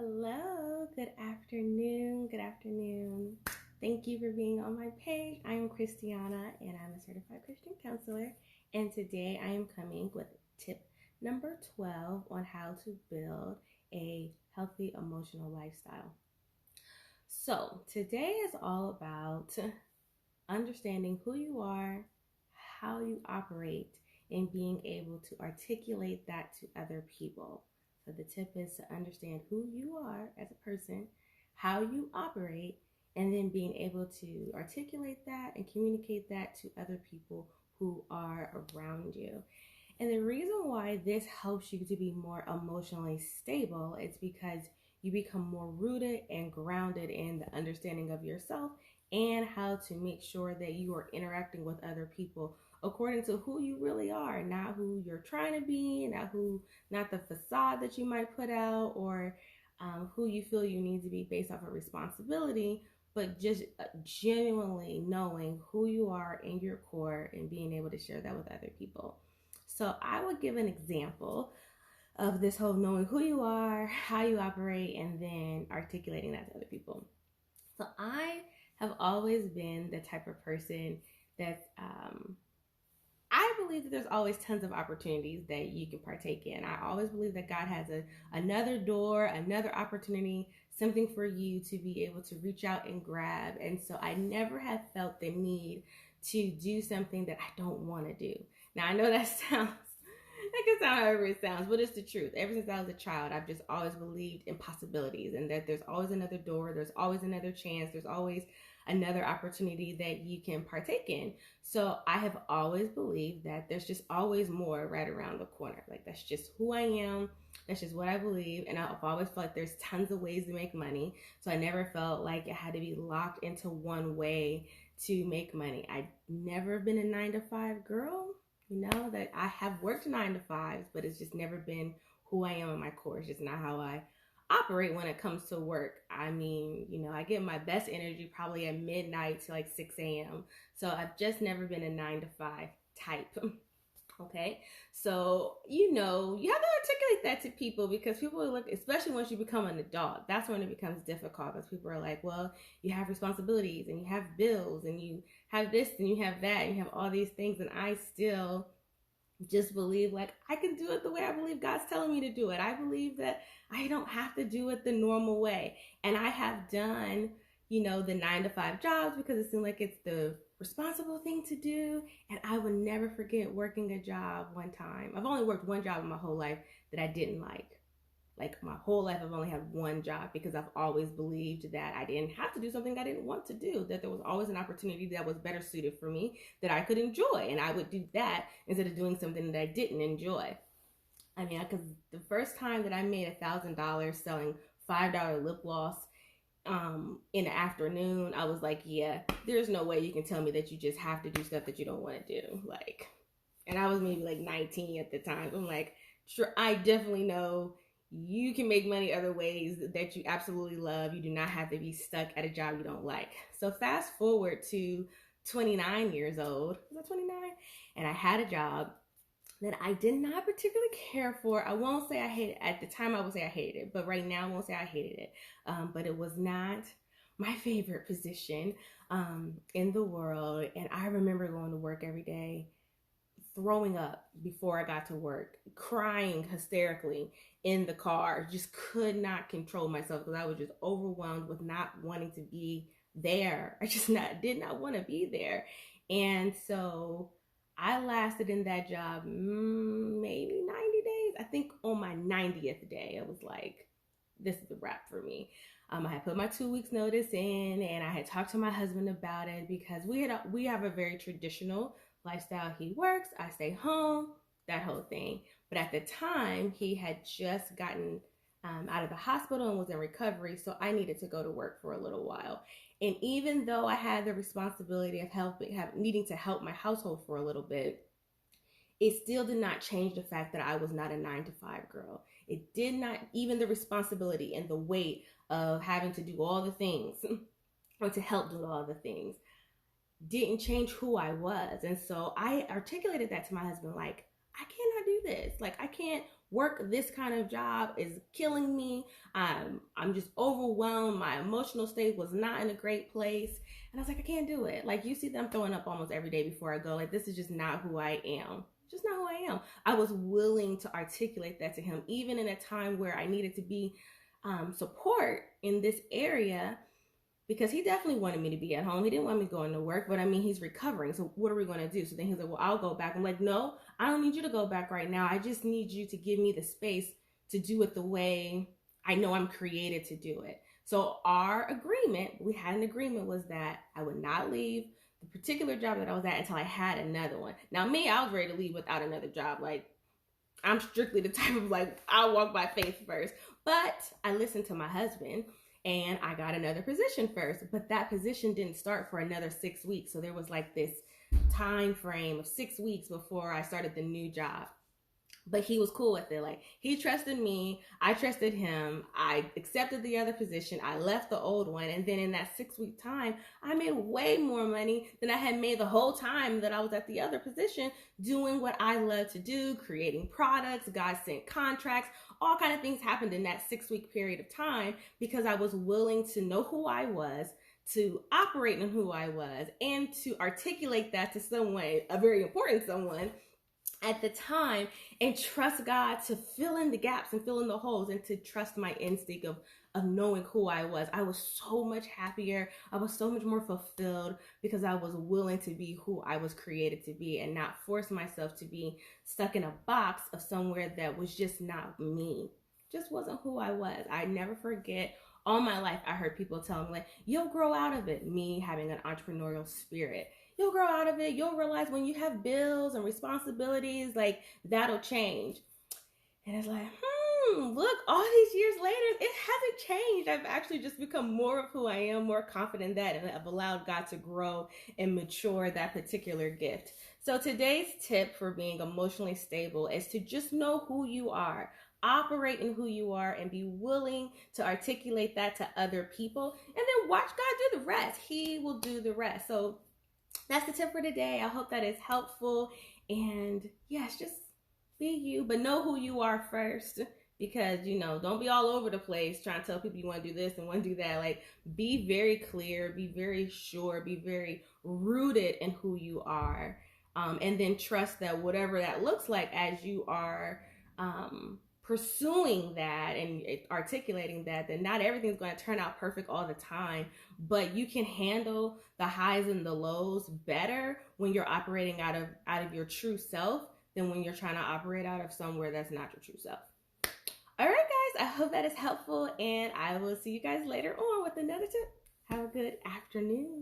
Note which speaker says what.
Speaker 1: Hello, good afternoon. Good afternoon. Thank you for being on my page. I am Kristiauna and I'm a certified Christian counselor. And today I am coming with tip number 12 on how to build a healthy emotional lifestyle. So, today is all about understanding who you are, how you operate, and being able to articulate that to other people. So the tip is to understand who you are as a person, how you operate, and then being able to articulate that and communicate that to other people who are around you. And the reason why this helps you to be more emotionally stable is because you become more rooted and grounded in the understanding of yourself and how to make sure that you are interacting with other people according to who you really are, not who you're trying to be, not the facade that you might put out, or who you feel you need to be based off of responsibility, but just genuinely knowing who you are in your core and being able to share that with other people. So I would give an example of this whole knowing who you are, how you operate, and then articulating that to other people. So I have always been the type of person that I believe that there's always tons of opportunities that you can partake in. I always believe that God has another door, another opportunity, something for you to be able to reach out and grab. And so I never have felt the need to do something that I don't want to do. Now, I know that can sound however it sounds, but it's the truth. Ever since I was a child, I've just always believed in possibilities and that there's always another door, there's always another chance, there's always another opportunity that you can partake in. So I have always believed that there's just always more right around the corner. Like, that's just who I am. That's just what I believe. And I've always felt like there's tons of ways to make money. So I never felt like it had to be locked into one way to make money. I've never been a 9-to-5 girl. That I have worked 9-to-5s, but it's just never been who I am in my core. It's just not how I operate when it comes to work. I mean, I get my best energy probably at midnight to like 6 a.m. So I've just never been a 9-to-5 type. Okay, so you have to articulate that to people, because people look, especially once you become an adult, that's when it becomes difficult, because people are like, well, you have responsibilities and you have bills and you have this and you have that and you have all these things, and I still just believe like I can do it the way I believe God's telling me to do it. I believe that I don't have to do it the normal way, and I have done the 9-to-5 jobs because it seemed like it's the responsible thing to do. And I would never forget working a job one time. I've only worked one job in my whole life that I didn't like. Like, my whole life I've only had one job, because I've always believed that I didn't have to do something I didn't want to do, that there was always an opportunity that was better suited for me that I could enjoy, and I would do that instead of doing something that I didn't enjoy. I mean, because the first time that I made $1,000 selling $5 lip gloss in the afternoon, I was like, yeah, there's no way you can tell me that you just have to do stuff that you don't want to do. Like, and I was maybe like 19 at the time. I'm like, sure, I definitely know you can make money other ways that you absolutely love. You do not have to be stuck at a job you don't like. So fast forward to 29 years old. Was I 29? And I had a job that I did not particularly care for. I won't say I hated it. At the time, I would say I hated it, but right now I won't say I hated it. But it was not my favorite position in the world. And I remember going to work every day, throwing up before I got to work, crying hysterically in the car, just could not control myself because I was just overwhelmed with not wanting to be there. I just did not want to be there. And so I lasted in that job maybe 90 days. I think on my 90th day, I was like, this is a wrap for me. I had put my 2 weeks notice in, and I had talked to my husband about it, because we have a very traditional lifestyle. He works, I stay home, that whole thing. But at the time, he had just gotten out of the hospital and was in recovery, so I needed to go to work for a little while. And even though I had the responsibility of needing to help my household for a little bit, it still did not change the fact that I was not a 9-to-5 girl. It did not, even the responsibility and the weight of having to do all the things or to help do all the things didn't change who I was. And so I articulated that to my husband, like, I cannot do do this. Like, I can't work this kind of job. Is killing me. I'm just overwhelmed. My emotional state was not in a great place. And I was like, I can't do it. Like, you see them throwing up almost every day before I go. Like, this is just not who I am. Just not who I am. I was willing to articulate that to him, even in a time where I needed to be support in this area, because he definitely wanted me to be at home. He didn't want me going to work, but I mean, he's recovering. So what are we going to do? So then he's like, well, I'll go back. I'm like, no, I don't need you to go back right now. I just need you to give me the space to do it the way I know I'm created to do it. So our agreement, we had an agreement, was that I would not leave the particular job that I was at until I had another one. Now me, I was ready to leave without another job. Like, I'm strictly the type of, like, I'll walk by faith first. But I listened to my husband, and I got another position first. But that position didn't start for another 6 weeks. So there was like this time frame of 6 weeks before I started the new job. But he was cool with it. Like, he trusted me. I trusted him. I accepted the other position. I left the old one. And then in that 6 week time, I made way more money than I had made the whole time that I was at the other position, doing what I love to do, creating products. God sent contracts. All kind of things happened in that 6 week period of time because I was willing to know who I was, to operate in who I was, and to articulate that to someone, a very important someone at the time, and trust God to fill in the gaps and fill in the holes, and to trust my instinct of knowing who I was. I was so much happier. I was so much more fulfilled because I was willing to be who I was created to be and not force myself to be stuck in a box of somewhere that was just not me. Just wasn't who I was. I never forget, all my life I heard people tell me, like, you'll grow out of it. Me having an entrepreneurial spirit. You'll grow out of it. You'll realize when you have bills and responsibilities, like, that'll change. And it's like, look, all these years later, it hasn't changed. I've actually just become more of who I am, more confident in that, and I've allowed God to grow and mature that particular gift. So today's tip for being emotionally stable is to just know who you are. Operate in who you are and be willing to articulate that to other people, and then watch God do the rest. He will do the rest. So that's the tip for today. I hope that is helpful. And yes, just be you, but know who you are first, because, you know, don't be all over the place trying to tell people you want to do this and want to do that. Like, be very clear, be very sure, be very rooted in who you are. And then trust that whatever that looks like as you are pursuing that and articulating that, then not everything's going to turn out perfect all the time, but you can handle the highs and the lows better when you're operating out of your true self than when you're trying to operate out of somewhere that's not your true self. All right, guys, I hope that is helpful, and I will see you guys later on with another tip. Have a good afternoon.